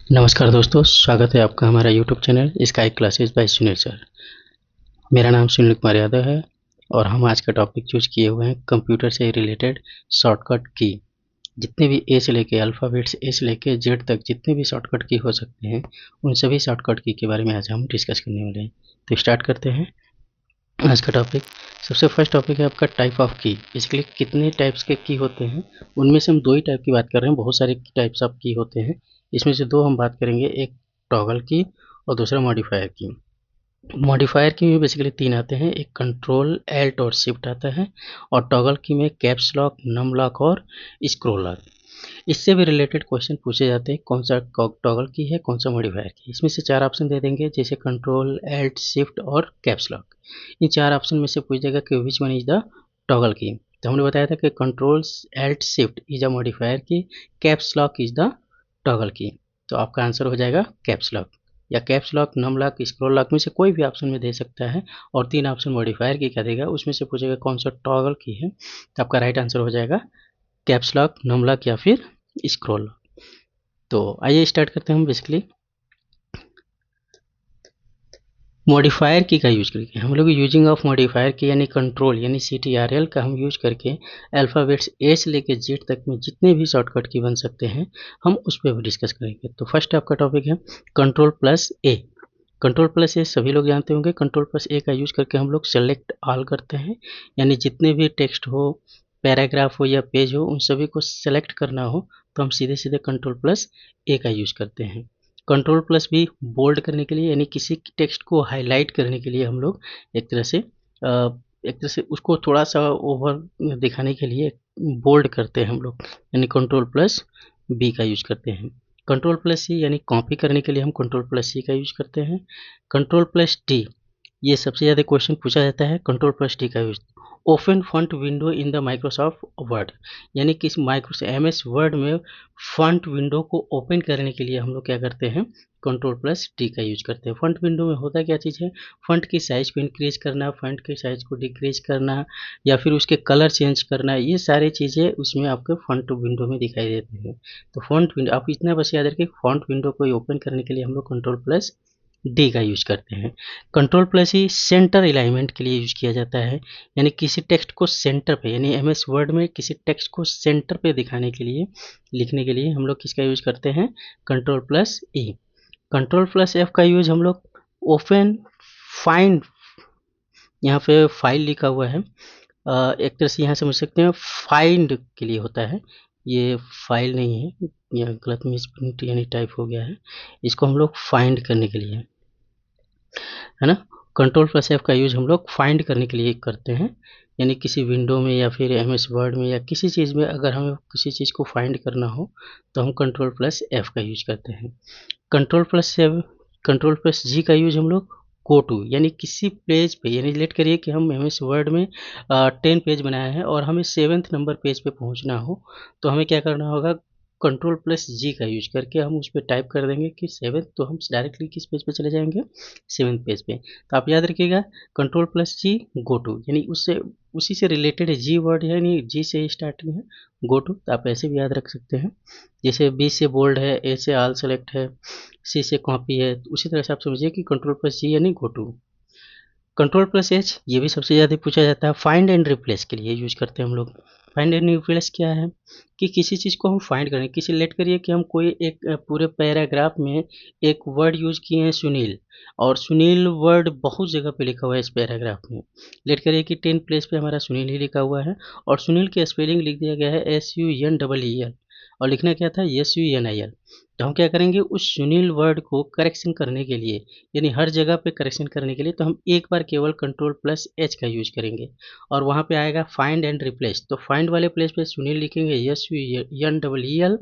नमस्कार दोस्तों, स्वागत है आपका हमारा YouTube channel sky classes bye Sunil sir. मेरा नाम सुनील कुमार यादव है और हम आज का टॉपिक चूज किए हुए हैं कंप्यूटर से रिलेटेड शॉर्टकट की। जितने भी ए से लेके अल्फ़ाबेट्स ए से लेके जेड तक जितने भी शॉर्टकट की हो सकते हैं, उन सभी शॉर्टकट की के बारे में आज हम डिस्कस करने वाले हैं। तो स्टार्ट करते हैं आज का टॉपिक। सबसे फर्स्ट टॉपिक है आपका टाइप ऑफ की। बेसिकली कितने टाइप्स के की होते हैं, उनमें से हम दो ही टाइप की बात कर रहे हैं। बहुत सारे टाइप्स ऑफ की होते हैं, इसमें से दो हम बात करेंगे, एक टॉगल की और दूसरा मॉडिफायर की। मॉडिफायर की में बेसिकली तीन आते हैं, एक कंट्रोल एल्ट और शिफ्ट आता है, और टॉगल की में कैप्स लॉक, नम लॉक और स्क्रोल लॉक। इससे भी रिलेटेड क्वेश्चन पूछे जाते हैं, कौन सा टॉगल की है, कौन सा मॉडिफायर की। इसमें से चार ऑप्शन दे देंगे, जैसे कंट्रोल एल्ट शिफ्ट और कैप्स लॉक। इन चार ऑप्शन में से पूछ देगा कि which one is the toggle key. तो हमने बताया था कि control alt shift is a modifier key, caps lock is the toggle key. तो आपका आंसर हो जाएगा कैप्स लॉक, या caps lock, num lock, scroll lock में से कोई भी ऑप्शन में दे सकता है। और तीन ऑप्शन मॉडिफायर की क्या देगा, उसमें से पूछेगा कौन सा टॉगल की है, तो आपका राइट आंसर हो जाएगा कैप्स लॉक, नम लॉक या फिर स्क्रॉल। तो आइए स्टार्ट करते हैं हम। बेसिकली मॉडिफायर की का यूज करके हम लोग यूजिंग ऑफ मॉडिफायर की, यानी कंट्रोल यानी CTRL का हम यूज करके अल्फ़ाबेट्स ए से लेके जेड तक में जितने भी शॉर्टकट की बन सकते हैं, हम उस पर भी डिस्कस करेंगे। तो फर्स्ट आपका टॉपिक है कंट्रोल प्लस ए। कंट्रोल प्लस ए सभी लोग जानते होंगे। कंट्रोल प्लस ए का यूज करके हम लोग सेलेक्ट ऑल करते हैं, यानी जितने भी टेक्स्ट हो, पैराग्राफ हो या पेज हो, उन सभी को सेलेक्ट करना हो तो हम सीधे सीधे कंट्रोल प्लस ए का यूज करते हैं। कंट्रोल प्लस भी बोल्ड करने के लिए, यानी किसी टेक्स्ट को हाईलाइट करने के लिए हम लोग एक तरह से उसको थोड़ा सा ओवर दिखाने के लिए बोल्ड करते हैं हम लोग, यानी कंट्रोल प्लस बी का यूज करते हैं। कंट्रोल प्लस सी यानी कॉपी करने के लिए हम कंट्रोल प्लस सी का यूज करते हैं। कंट्रोल प्लस टी, ये सबसे ज़्यादा क्वेश्चन पूछा जाता है। कंट्रोल प्लस टी का use open font window in the Microsoft word, यानी किस माइक्रो MS वर्ड में फॉन्ट विंडो को ओपन करने के लिए हम लोग क्या करते हैं, कंट्रोल प्लस टी का यूज करते हैं। फॉन्ट विंडो में होता क्या चीज़ है, फॉन्ट की साइज को इंक्रीज करना, फॉन्ट की साइज को डिक्रीज करना, या फिर उसके कलर चेंज करना, ये सारी चीज़ें उसमें आपके फॉन्ट विंडो में दिखाई देती हैं। तो फॉन्ट विंडो आप इतना बस याद रखिए, फॉन्ट विंडो को ओपन करने के लिए हम लोग कंट्रोल प्लस डी का यूज करते हैं। कंट्रोल प्लस ही सेंटर अलाइनमेंट के लिए यूज किया जाता है, यानी किसी टेक्स्ट को सेंटर पे, यानी MS वर्ड में किसी टेक्स्ट को सेंटर पे दिखाने के लिए, लिखने के लिए हम लोग किसका यूज करते हैं, कंट्रोल प्लस ई। कंट्रोल प्लस एफ का यूज हम लोग ओपन फाइंड, यहाँ पे फाइल लिखा हुआ है, एक तरह से यहाँ समझ सकते हैं फाइंड के लिए होता है। ये फाइल नहीं है, यह गलत मिसप्रिंट यानी टाइप हो गया है, इसको हम लोग फाइंड करने के लिए, है ना। कंट्रोल प्लस एफ का यूज हम लोग फाइंड करने के लिए करते हैं, यानी किसी विंडो में या फिर MS वर्ड में या किसी चीज़ में अगर हमें किसी चीज़ को फाइंड करना हो तो हम कंट्रोल प्लस एफ का यूज करते हैं। कंट्रोल प्लस जी का यूज हम लोग गो टू, यानी किसी पेज पे, यानी लेट करिए कि हम MS वर्ड में 10 पेज बनाए हैं और हमें 7th नंबर पेज पे पहुंचना हो, तो हमें क्या करना होगा, कंट्रोल प्लस जी का यूज करके हम उस पर टाइप कर देंगे कि 7, तो हम डायरेक्टली किस पेज पे चले जाएंगे, 7th पेज पे। तो आप याद रखिएगा control plus G go to, यानी उससे उसी से रिलेटेड है, जी वर्ड है यानी जी से स्टार्टिंग है, गो टू। तो आप ऐसे भी याद रख सकते हैं, जैसे बी से बोल्ड है, ए से ऑल सेलेक्ट है, सी से कॉपी है, तो उसी तरह से आप समझिए कि कंट्रोल प्लस जी यानी go to. Control plus H, ये भी सबसे ज़्यादा पूछा जाता है, फाइंड एंड रिप्लेस के लिए यूज करते हैं हम लोग। फाइंड एंड रिप्लेस क्या है, कि किसी चीज़ को हम फाइंड करें, किसी लेट करिए कि हम कोई एक पूरे पैराग्राफ में एक वर्ड यूज किए हैं सुनील, और सुनील वर्ड बहुत जगह पे लिखा हुआ है इस पैराग्राफ में। लेट करिए कि 10 प्लेस पे हमारा सुनील ही लिखा हुआ है, और सुनील की स्पेलिंग लिख दिया गया है SUNEEL, और लिखना क्या था, SUNIL। तो हम क्या करेंगे, उस सुनील वर्ड को करेक्शन करने के लिए, यानी हर जगह पे करेक्शन करने के लिए, तो हम एक बार केवल कंट्रोल प्लस एच का यूज करेंगे, और वहाँ पे आएगा फाइंड एंड रिप्लेस। तो फाइंड वाले प्लेस पे सुनील लिखेंगे SUNEEL,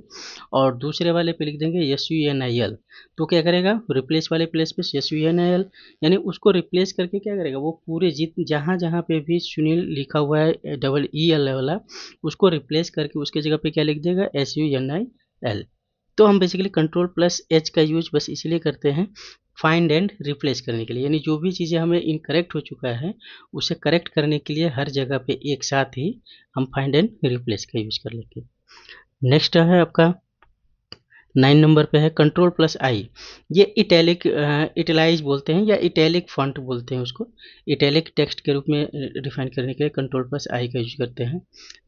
और दूसरे वाले पे लिख देंगे SUNIL। तो क्या करेगा, रिप्लेस वाले प्लेस पे SUNIL, यानी उसको रिप्लेस करके क्या करेगा, वो पूरे जहाँ जहाँ पे भी सुनील लिखा हुआ है EL वाला, उसको रिप्लेस करके उसके जगह पे क्या लिख देगा, SUNIL। तो हम बेसिकली कंट्रोल प्लस एच का यूज बस इसलिए करते हैं, फाइंड एंड रिप्लेस करने के लिए, यानी जो भी चीज़ें हमें इनकरेक्ट हो चुका है उसे करेक्ट करने के लिए हर जगह पे एक साथ ही हम फाइंड एंड रिप्लेस का यूज कर लेते हैं। नेक्स्ट है आपका 9 नंबर पे है कंट्रोल प्लस आई। ये इटैलिक इटलाइज बोलते हैं या इटैलिक फॉन्ट बोलते हैं उसको। इटैलिक टेक्स्ट के रूप में डिफाइन करने के लिए कंट्रोल प्लस आई का यूज करते हैं।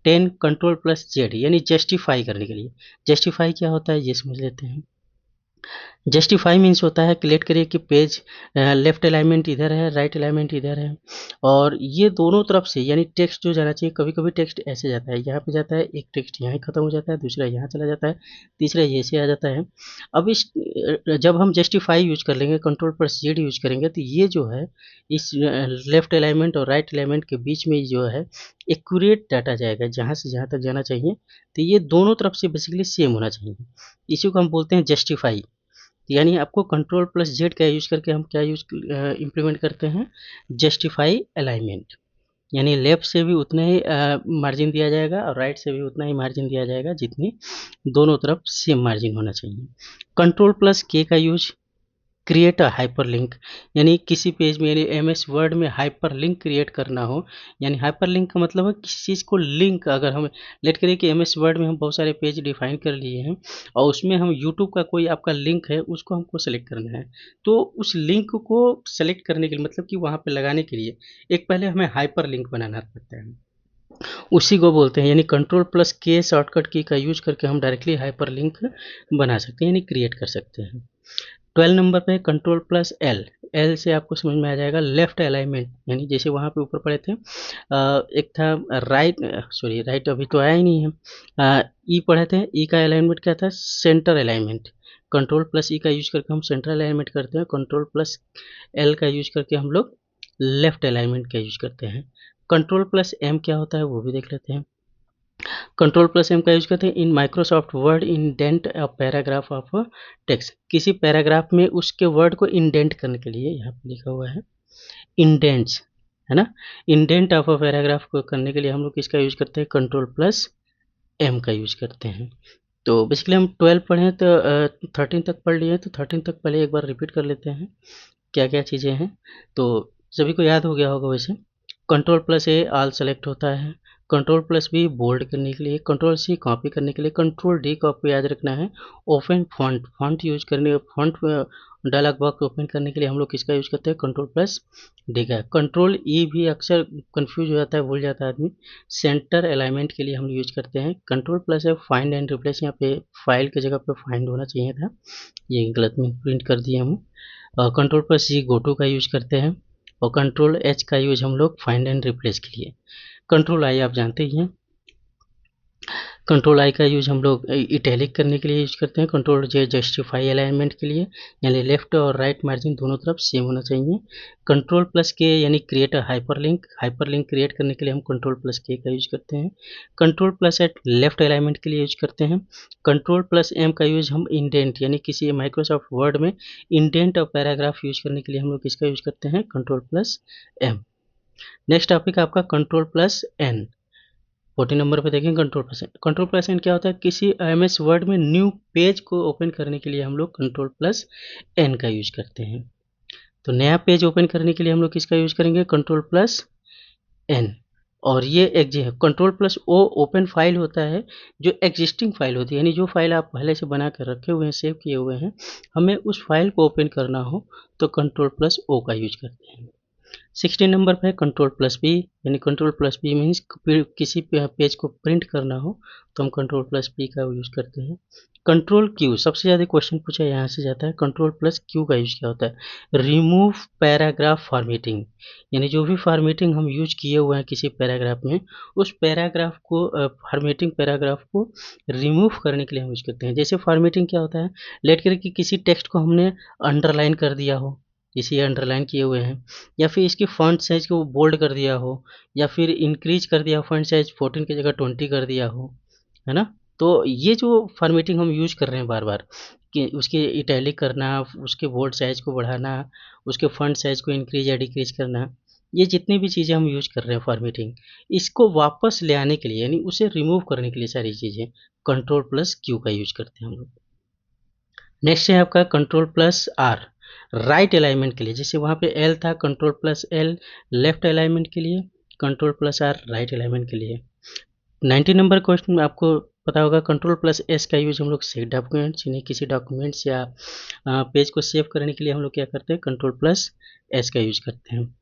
10 कंट्रोल प्लस जेड यानी जस्टिफाई करने के लिए। जस्टिफाई क्या होता है ये समझ लेते हैं। जस्टिफाई मीन्स होता है कि लेट करिए कि पेज लेफ्ट अलाइनमेंट इधर है, राइट अलाइनमेंट इधर है, और ये दोनों तरफ से यानी टेक्स्ट जो जाना चाहिए, कभी कभी टेक्स्ट ऐसे जाता है, यहाँ पे जाता है, एक टेक्स्ट यहाँ खत्म हो जाता है, दूसरा यहाँ चला जाता है, तीसरा ये से आ जाता है। अब इस जब हम जस्टिफाई यूज कर लेंगे, कंट्रोल प्लस जेड यूज करेंगे, तो ये जो है इस लेफ्ट अलाइनमेंट और राइट अलाइनमेंट के बीच में जो है एक्यूरेट डाटा जाएगा, जहाँ से जहाँ तक जाना चाहिए, तो ये दोनों तरफ से बेसिकली सेम होना चाहिए। इसी को हम बोलते हैं जस्टिफाई। यानी आपको कंट्रोल प्लस जेड का यूज करके हम क्या यूज इम्प्लीमेंट करते हैं, जस्टिफाई अलाइनमेंट। यानी लेफ्ट से भी उतना ही मार्जिन दिया जाएगा और राइट से भी उतना ही मार्जिन दिया जाएगा जितनी दोनों तरफ सेम मार्जिन होना चाहिए। कंट्रोल प्लस के का यूज क्रिएट अ हाइपरलिंक, यानी किसी पेज में यानी एमएस वर्ड में हाइपरलिंक क्रिएट करना हो। यानी हाइपरलिंक का मतलब है किसी चीज़ को लिंक, अगर हम लेट करें कि एमएस वर्ड में हम बहुत सारे पेज डिफाइन कर लिए हैं और उसमें हम यूट्यूब का कोई आपका लिंक है उसको हमको सेलेक्ट करना है, तो उस लिंक को सेलेक्ट करने के लिए मतलब कि वहाँ पे लगाने के लिए एक पहले हमें हाइपर लिंक बनाना पड़ता है, उसी को बोलते हैं। यानी कंट्रोल प्लस के शॉर्टकट की का यूज करके हम डायरेक्टली हाइपर लिंक बना सकते हैं यानी क्रिएट कर सकते हैं। 12 नंबर पे कंट्रोल प्लस एल। एल से आपको समझ में आ जाएगा लेफ्ट अलाइनमेंट, यानी जैसे वहाँ पे ऊपर पढ़े थे एक था राइट, सॉरी राइट अभी तो आया ही नहीं है, ई पढ़े थे, ई का अलाइनमेंट क्या था, सेंटर अलाइनमेंट। कंट्रोल प्लस ई का यूज करके हम सेंटर अलाइनमेंट करते हैं, कंट्रोल प्लस एल का यूज करके हम लोग लेफ्ट अलाइनमेंट का यूज करते हैं। कंट्रोल प्लस एम क्या होता है वो भी देख लेते हैं। कंट्रोल प्लस एम का यूज करते हैं in Microsoft word indent a paragraph of text. किसी पैराग्राफ में उसके वर्ड को इंडेंट करने के लिए, यहाँ पे लिखा हुआ है इंडेंट्स, है ना, इंडेंट ऑफ अ पैराग्राफ को करने के लिए हम लोग किसका यूज करते हैं, कंट्रोल प्लस एम का यूज करते हैं। तो बेसिकली हम 12 पढ़े तो 13 तक पढ़ लिए, तो 13 तक पहले एक बार रिपीट कर लेते हैं क्या क्या चीज़ें हैं, तो सभी को याद हो गया होगा वैसे। कंट्रोल प्लस ए ऑल सेलेक्ट होता है, कंट्रोल प्लस बी बोल्ड करने के लिए, कंट्रोल सी कॉपी करने के लिए, कंट्रोल डी को आपको याद रखना है ओपन फॉन्ट, फॉन्ट यूज करने, फॉन्ट डायलॉग बॉक्स ओपन करने के लिए हम लोग किसका यूज करते हैं, कंट्रोल प्लस डी का। कंट्रोल ई भी अक्सर कंफ्यूज हो जाता है, भूल जाता है आदमी, सेंटर अलाइनमेंट के लिए हम यूज करते हैं। कंट्रोल प्लस है फाइंड एंड रिप्लेस, यहाँ पे फाइल की जगह पे फाइंड होना चाहिए था, ये गलत में प्रिंट कर दिया हम। Control plus G go to का यूज करते हैं, और कंट्रोल एच का यूज हम लोग फाइंड एंड रिप्लेस के लिए। कंट्रोल आई आप जानते ही हैं, कंट्रोल आई का यूज हम लोग इटैलिक करने के लिए यूज करते हैं। कंट्रोल जे जस्टिफाई अलाइनमेंट के लिए, यानी लेफ्ट और राइट मार्जिन दोनों तरफ सेम होना चाहिए। कंट्रोल प्लस के यानी create a hyperlink, hyperlink create करने के लिए हम कंट्रोल प्लस के का यूज करते हैं। Control plus L left alignment के लिए यूज करते हैं। कंट्रोल प्लस एम का यूज हम इंडेंट, यानी किसी माइक्रोसॉफ्ट वर्ड में इंडेंट और पैराग्राफ यूज करने के लिए हम लोग किसका यूज करते हैं, control plus M. Next topic आपका कंट्रोल प्लस एन। 14 नंबर पे देखें control plus N. Control plus N क्या होता है, किसी एमएस वर्ड में न्यू पेज को ओपन करने के लिए हम लोग कंट्रोल प्लस एन का यूज करते हैं। तो नया पेज ओपन करने के लिए हम लोग किसका यूज करेंगे, कंट्रोल प्लस एन। और ये एक control plus O open file होता है, जो एग्जिस्टिंग फाइल होती है, यानी जो फाइल आप पहले से बना कर रखे हुए हैं, सेव किए हुए हैं, हमें उस फाइल को ओपन करना हो तो कंट्रोल प्लस ओ का यूज करते हैं। 16 नंबर पे कंट्रोल प्लस बी, यानी कंट्रोल प्लस बी मीन्स किसी पेज को प्रिंट करना हो तो हम कंट्रोल प्लस बी का यूज करते हैं। कंट्रोल क्यू सबसे ज़्यादा क्वेश्चन पूछा यहाँ से जाता है, कंट्रोल प्लस क्यू का यूज क्या होता है, रिमूव पैराग्राफ फॉर्मेटिंग, यानी जो भी फॉर्मेटिंग हम यूज किए हुए हैं किसी पैराग्राफ में, उस पैराग्राफ को फॉर्मेटिंग पैराग्राफ को रिमूव करने के लिए हम यूज करते हैं। जैसे फॉर्मेटिंग क्या होता है, लेट करके किसी टेक्स्ट को हमने अंडरलाइन कर दिया हो, इसे अंडरलाइन किए हुए हैं, या फिर इसकी फॉन्ट साइज को बोल्ड कर दिया हो, या फिर इंक्रीज कर दिया हो, फॉन्ट साइज 14 की जगह 20 कर दिया हो, है ना। तो ये जो फॉर्मेटिंग हम यूज कर रहे हैं बार बार, कि उसके इटैलिक करना, उसके बोल्ड साइज को बढ़ाना, उसके फॉन्ट साइज को इंक्रीज या डिक्रीज करना, ये जितनी भी चीज़ें हम यूज कर रहे हैं फॉर्मेटिंग, इसको वापस ले आने के लिए यानी उसे रिमूव करने के लिए सारी चीज़ें कंट्रोल प्लस क्यू का यूज करते हैं हम लोग। नेक्स्ट है आपका control plus R, right alignment के लिए। जैसे वहाँ पे एल था, control plus L left alignment के लिए, control plus R right alignment के लिए। 90 नंबर क्वेश्चन आपको पता होगा कंट्रोल प्लस एस का यूज हम लोग सेव डॉक्यूमेंट्स यानी किसी डॉक्यूमेंट्स या पेज को सेव करने के लिए हम लोग क्या करते हैं, कंट्रोल प्लस एस का यूज करते हैं।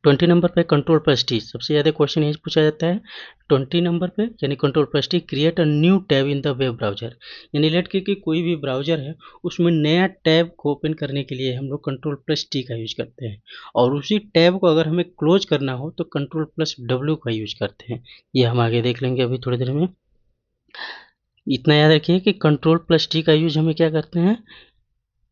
20 नंबर पे कंट्रोल प्लस टी, सबसे ज़्यादा क्वेश्चन यही पूछा जाता है 20 नंबर पे, यानी control plus T create a new tab in the web browser. यानी लेट के कोई भी ब्राउजर है उसमें नया टैब को ओपन करने के लिए हम लोग कंट्रोल प्लस टी का यूज करते हैं, और उसी टैब को अगर हमें क्लोज करना हो तो कंट्रोल प्लस डब्ल्यू का यूज करते हैं। ये हम आगे देख लेंगे अभी थोड़ी देर में। इतना याद रखिए कि कंट्रोल प्लस टी का यूज हमें क्या करते हैं,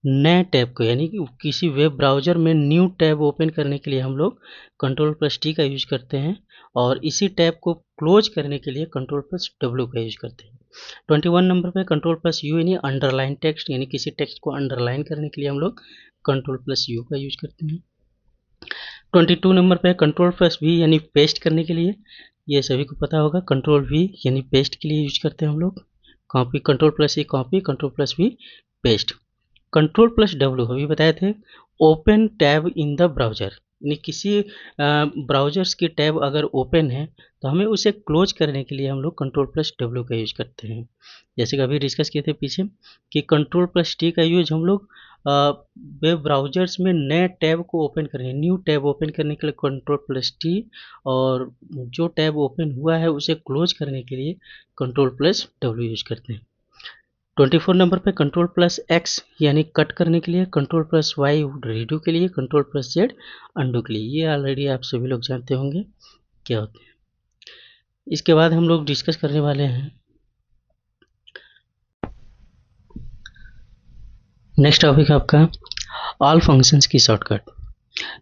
नए टैब को, यानी कि किसी वेब ब्राउज़र में न्यू टैब ओपन करने के लिए हम लोग कंट्रोल प्लस टी का यूज करते हैं, और इसी टैब को क्लोज करने के लिए कंट्रोल प्लस डब्ल्यू का यूज करते हैं। 21 नंबर पे कंट्रोल प्लस यू यानी अंडरलाइन टेक्स्ट, यानी किसी टेक्स्ट को अंडरलाइन करने के लिए हम लोग कंट्रोल प्लस यू का यूज करते हैं। 22 नंबर पे कंट्रोल प्लस वी यानी पेस्ट करने के लिए, ये सभी को पता होगा, कंट्रोल वी यानी पेस्ट के लिए यूज करते हैं हम लोग। Copy, control plus E copy, control plus V paste. Control plus W अभी बताए थे open tab in the browser, यानी किसी ब्राउज़र्स की टैब अगर ओपन है तो हमें उसे क्लोज करने के लिए हम लोग कंट्रोल प्लस डब्ल्यू का यूज करते हैं। जैसे कि अभी डिस्कस किए थे पीछे कि कंट्रोल प्लस टी का यूज हम लोग वेब ब्राउज़र्स में नए टैब को ओपन करने, न्यू टैब ओपन करने के लिए कंट्रोल प्लस टी, और जो टैब ओपन हुआ है उसे क्लोज करने के लिए कंट्रोल प्लस डब्ल्यू यूज करते हैं। 24 नंबर पे कंट्रोल प्लस एक्स यानी कट करने के लिए, कंट्रोल प्लस वाई रीडू के लिए, कंट्रोल प्लस जेड अंडू के लिए। ये ऑलरेडी आप सभी लोग जानते होंगे क्या होते हैं। इसके बाद हम लोग डिस्कस करने वाले हैं नेक्स्ट टॉपिक आपका ऑल फंक्शंस की शॉर्टकट,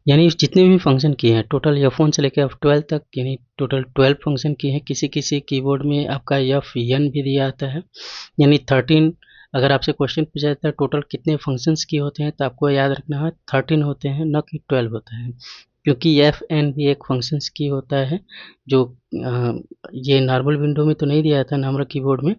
यानी जितने भी फंक्शन किए हैं टोटल F1 से लेकर F12 तक, यानी टोटल 12 फंक्शन किए हैं। किसी किसी कीबोर्ड में आपका Fn भी दिया आता है, यानी 13। अगर आपसे क्वेश्चन पूछा जाता है टोटल कितने फंक्शंस की होते हैं तो आपको याद रखना है 13 होते हैं, न कि 12 होता है, क्योंकि Fn भी एक फंक्शंस की होता है जो ये नॉर्मल विंडो में तो नहीं दिया था नॉर्मल कीबोर्ड में,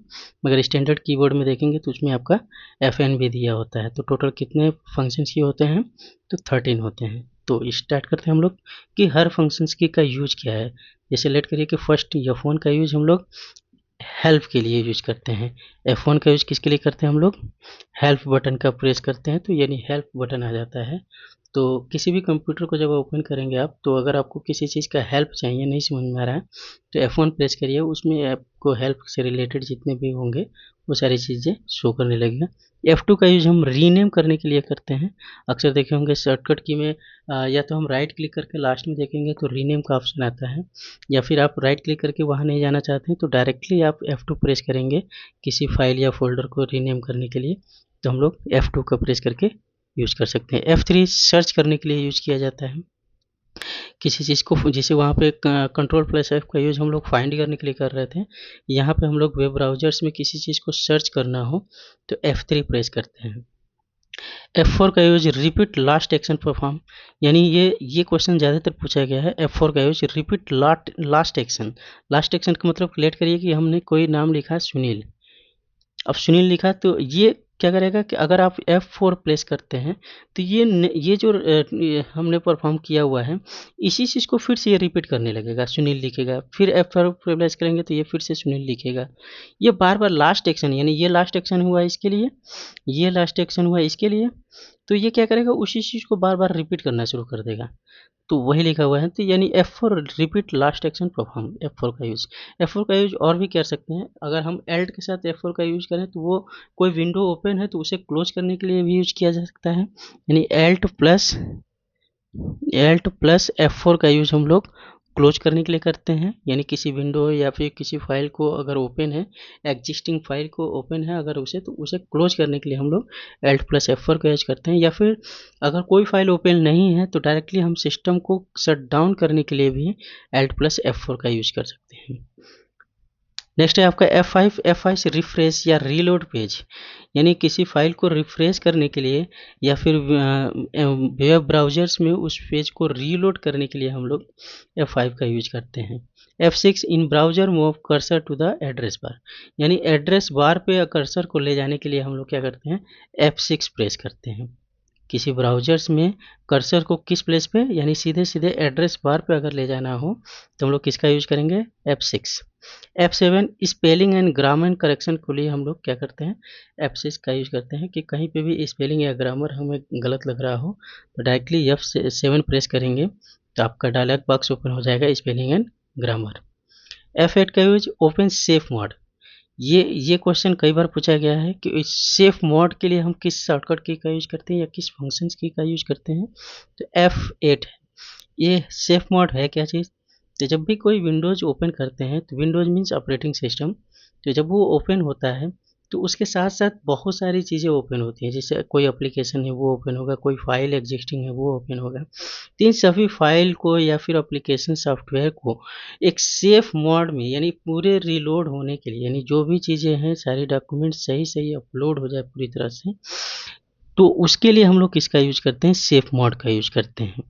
मगर स्टैंडर्ड कीबोर्ड में देखेंगे तो उसमें आपका Fn भी दिया होता है। तो टोटल कितने फंक्शंस की होते हैं, तो 13 होते हैं। तो स्टार्ट करते हैं हम लोग कि हर फंक्शंस की का यूज क्या है। जैसे लेट करिए कि फर्स्ट F1 का यूज हम लोग हेल्प के लिए यूज करते हैं। F1 का यूज किसके लिए करते हैं हम लोग, हेल्प बटन का प्रेस करते हैं तो यानी हेल्प बटन आ जाता है। तो किसी भी कंप्यूटर को जब ओपन करेंगे आप, तो अगर आपको किसी चीज़ का हेल्प चाहिए, नहीं समझ में आ रहा है, तो F1 प्रेस करिए, उसमें आपको हेल्प से रिलेटेड जितने भी होंगे वो सारी चीज़ें शो करने लगेगा। F2 का यूज हम रीनेम करने के लिए करते हैं। अक्सर देखे होंगे शॉर्टकट की में या तो हम राइट क्लिक करके लास्ट में देखेंगे तो रीनेम का ऑप्शन आता है, या फिर आप राइट क्लिक करके वहाँ नहीं जाना चाहते हैं तो डायरेक्टली आप F2 प्रेस करेंगे किसी फाइल या फोल्डर को रीनेम करने के लिए, तो हम लोग F2 का प्रेस करके यूज कर सकते हैं। F3 सर्च करने के लिए यूज किया जाता है किसी चीज़ को, जैसे वहाँ पे कंट्रोल प्लस एफ का यूज हम लोग फाइंड करने के लिए कर रहे थे, यहाँ पे हम लोग वेब ब्राउजर्स में किसी चीज़ को सर्च करना हो तो F3 प्रेस करते हैं। F4 का use repeat last action perform, यानी ये क्वेश्चन ज़्यादातर पूछा गया है। F4 का use repeat last action, last action का मतलब क्लियर करिए कि हमने कोई नाम लिखा सुनील, अब सुनील लिखा तो ये क्या करेगा कि अगर आप F4 प्रेस करते हैं तो ये जो हमने परफॉर्म किया हुआ है इसी चीज़ को फिर से ये रिपीट करने लगेगा, सुनील लिखेगा, फिर F4 प्रेस करेंगे तो ये फिर से सुनील लिखेगा। ये बार बार लास्ट एक्शन, यानी ये लास्ट एक्शन हुआ इसके लिए, ये लास्ट एक्शन हुआ इसके लिए, तो ये क्या करेगा उसी चीज़ को बार बार रिपीट करना शुरू कर देगा। तो वही लिखा हुआ है, तो यानी F4 repeat last action perform, F4 का यूज। F4 का यूज और भी कर सकते हैं, अगर हम एल्ट के साथ F4 का यूज करें तो वो कोई विंडो ओपन है तो उसे क्लोज करने के लिए भी यूज किया जा सकता है, यानी एल्ट प्लस F4 का यूज हम लोग क्लोज करने के लिए करते हैं, यानी किसी विंडो या फिर किसी फाइल को अगर ओपन है, एग्जिस्टिंग फाइल को ओपन है अगर उसे, तो उसे क्लोज करने के लिए हम लोग एल्ट प्लस F4 का यूज करते हैं। या फिर अगर कोई फाइल ओपन नहीं है तो डायरेक्टली हम सिस्टम को शट डाउन करने के लिए भी एल्ट प्लस F4 का यूज कर सकते हैं। नेक्स्ट है आपका F5 से रिफ्रेश या रीलोड पेज, यानी किसी फाइल को रिफ्रेश करने के लिए या फिर वेब ब्राउजर्स में उस पेज को रीलोड करने के लिए हम लोग F5 का यूज करते हैं। F6 in browser move cursor to the address bar, यानी एड्रेस बार पे कर्सर को ले जाने के लिए हम लोग क्या करते हैं, F6 प्रेस करते हैं। किसी ब्राउजर्स में कर्सर को किस प्लेस पे यानी सीधे सीधे एड्रेस बार पे अगर ले जाना हो तो हम लोग किसका यूज करेंगे, F6। F7 spelling and grammar correction के लिए हम लोग क्या करते हैं, F6 का यूज करते हैं कि कहीं पे भी स्पेलिंग या ग्रामर हमें गलत लग रहा हो तो डायरेक्टली F7 प्रेस करेंगे तो आपका डायलॉग बॉक्स ओपन हो जाएगा स्पेलिंग एंड ग्रामर। F8 का यूज ओपन सेफ मोड। ये क्वेश्चन कई बार पूछा गया है कि इस सेफ मोड के लिए हम किस शॉर्टकट की का यूज करते हैं या किस फंक्शंस की का यूज करते हैं, तो F8 है। ये सेफ मोड है क्या चीज़, तो जब भी कोई विंडोज ओपन करते हैं तो विंडोज मीन्स ऑपरेटिंग सिस्टम, तो जब वो ओपन होता है तो उसके साथ साथ बहुत सारी चीज़ें ओपन होती हैं, जैसे कोई एप्लीकेशन है वो ओपन होगा, कोई फाइल एग्जिस्टिंग है वो ओपन होगा। तो इन सभी फाइल को या फिर एप्लीकेशन सॉफ्टवेयर को एक सेफ मोड में यानी पूरे रीलोड होने के लिए, यानी जो भी चीज़ें हैं सारी डॉक्यूमेंट सही सही अपलोड हो जाए पूरी तरह से, तो उसके लिए हम लोग किसका यूज करते हैं, सेफ मोड का यूज करते हैं।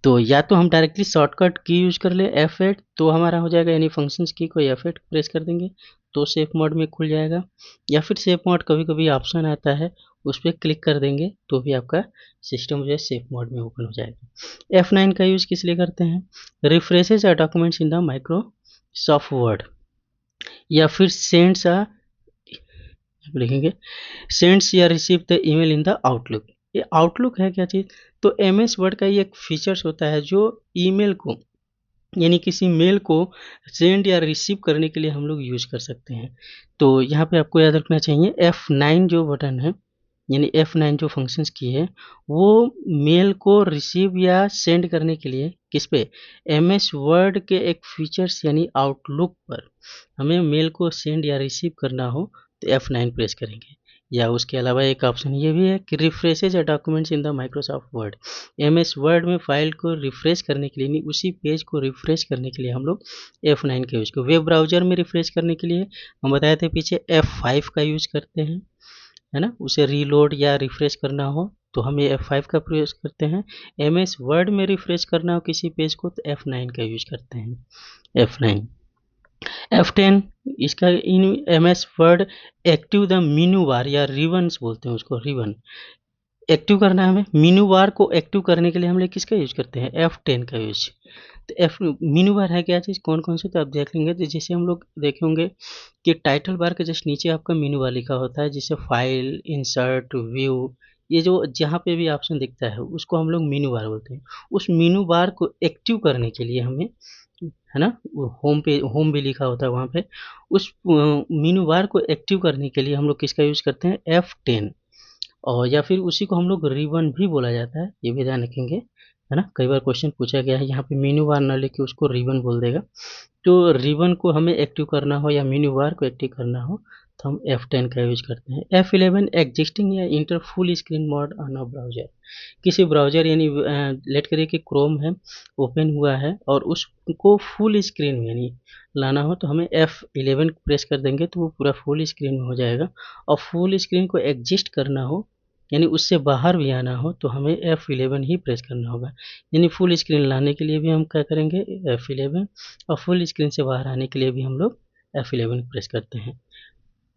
तो या तो हम डायरेक्टली शॉर्टकट की यूज कर ले F8 तो हमारा हो जाएगा, यानी फंक्शंस की को F8 प्रेस कर देंगे तो सेफ मोड में खुल जाएगा, या फिर सेफ मोड कभी कभी ऑप्शन आता है उस पर क्लिक कर देंगे तो भी आपका सिस्टम जो है सेफ मोड में ओपन हो जाएगा। F9 का यूज किस लिए करते हैं, refreshes a documents in the Microsoft Word, या फिर सेंड्स अ लिखेंगे सेंड्स या receive the email in the Outlook. ये आउटलुक है क्या चीज़, तो MS वर्ड का ये एक फीचर्स होता है जो ईमेल को यानी किसी मेल को सेंड या रिसीव करने के लिए हम लोग यूज कर सकते हैं। तो यहाँ पे आपको याद रखना चाहिए F9 जो बटन है यानी F9 जो फंक्शंस की है वो मेल को रिसीव या सेंड करने के लिए किस पे, MS वर्ड के एक फीचर्स यानी आउटलुक पर हमें मेल को सेंड या रिसीव करना हो तो F9 प्रेस करेंगे। या उसके अलावा एक ऑप्शन ये भी है कि refreshes a documents in the Microsoft Word, MS Word में फाइल को रिफ्रेश करने के लिए यानी उसी पेज को रिफ्रेश करने के लिए हम लोग F9 का यूज वेब ब्राउजर में रिफ्रेश करने के लिए हम बताए थे पीछे F5 का यूज करते हैं, है ना, उसे रीलोड या रिफ्रेश करना हो तो हम ये F5 का प्रयोग करते हैं। MS वर्ड में रिफ्रेश करना हो किसी पेज को तो F9 का यूज करते हैं, F9। F10 इसका in MS Word active the menu bar या रिबन्स बोलते हैं उसको, रिबन एक्टिव करना है हमें, मीनू बार को एक्टिव करने के लिए हम लोग किसका यूज करते हैं, F10 का यूज। तो F मीनू बार है क्या चीज़, कौन कौन से, तो आप देख लेंगे तो जैसे हम लोग देखे होंगे कि टाइटल बार के जस्ट नीचे आपका मीनू बार लिखा होता है, जिसे फाइल, इंसर्ट, व्यू, ये जो जहाँ पे भी ऑप्शन दिखता है उसको हम लोग मीनू बार बोलते हैं। उस मीनू बार को एक्टिव करने के लिए हमें, है ना, होम पे होम भी लिखा होता है वहाँ पे, उस मीनू बार को एक्टिव करने के लिए हम लोग किसका यूज करते हैं, F10। और या फिर उसी को हम लोग रिबन भी बोला जाता है, ये भी ध्यान रखेंगे, है ना, कई बार क्वेश्चन पूछा गया है यहाँ पे मीनू बार ना लेके उसको रिबन बोल देगा। तो रिबन को हमें एक्टिव करना हो या मीनू बार को एक्टिव करना हो तो हम F10 का यूज करते हैं। F11 एग्जिस्टिंग या inter full screen mode on a browser, किसी ब्राउजर यानी लेट करिए कि क्रोम है ओपन हुआ है और उसको फुल स्क्रीन में यानी लाना हो तो हमें F11 प्रेस कर देंगे तो वो पूरा फुल स्क्रीन में हो जाएगा। और फुल स्क्रीन को एग्जिस्ट करना हो यानी उससे बाहर भी आना हो तो हमें F11 ही प्रेस करना होगा। यानी फुल स्क्रीन लाने के लिए भी हम क्या करेंगे, F11, और फुल स्क्रीन से बाहर आने के लिए भी हम लोग F11 प्रेस करते हैं।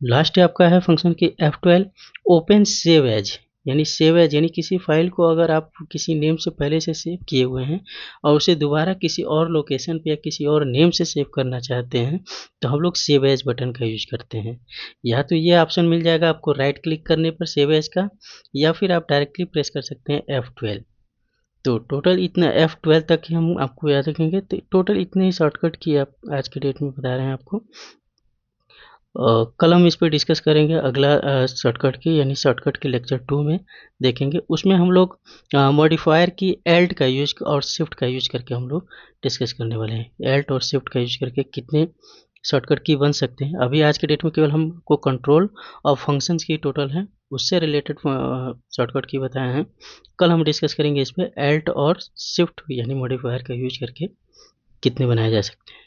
लास्ट आपका है फंक्शन की F12 ओपन सेव एज, यानी सेव एज यानी किसी फाइल को अगर आप किसी नेम से पहले से सेव किए हुए हैं और उसे दोबारा किसी और लोकेशन पे या किसी और नेम से सेव करना चाहते हैं तो हम लोग सेव एज बटन का यूज करते हैं। या तो ये ऑप्शन मिल जाएगा आपको राइट क्लिक करने पर सेव एज का, या फिर आप डायरेक्टली प्रेस कर सकते हैं F12। तो टोटल इतना F12 तक ही हम आपको याद रखेंगे, तो टोटल इतने ही शॉर्टकट की आप आज के डेट में बता रहे हैं आपको। कल हम इस पर डिस्कस करेंगे अगला शॉर्टकट की, यानी शॉर्टकट के लेक्चर 2 में देखेंगे। उसमें हम लोग मॉडिफायर की एल्ट का यूज और शिफ्ट का यूज करके हम लोग डिस्कस करने वाले हैं। एल्ट और शिफ्ट का यूज करके कितने शॉर्टकट की बन सकते हैं। अभी आज के डेट में केवल हमको कंट्रोल और फंक्शंस की टोटल है उससे रिलेटेड शॉर्टकट की बताए हैं। कल हम डिस्कस करेंगे इस पर एल्ट और शिफ्ट यानी मॉडिफायर का यूज करके कितने बनाए जा सकते हैं।